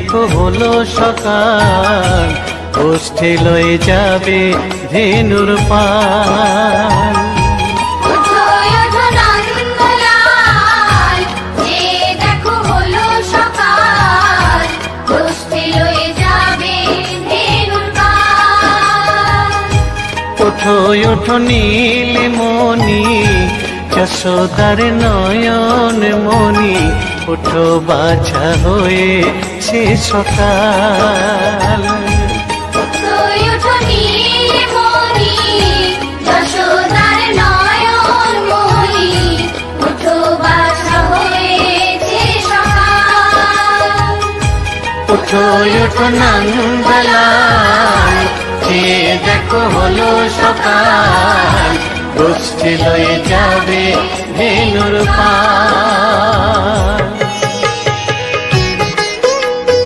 দেখো হলো সকাল, গোষ্ঠী লয়ে যাবে ধেনুর পাল। ওঠো ওঠো নীলমণি, যশোদার নয়ন মণি, ওঠো বাছা হয়েছে সকাল। ওঠো ওঠো নন্দলাল, যে দেখো হলো সকাল, গোষ্ঠী লয়ে যাবে ধেনুর পাল।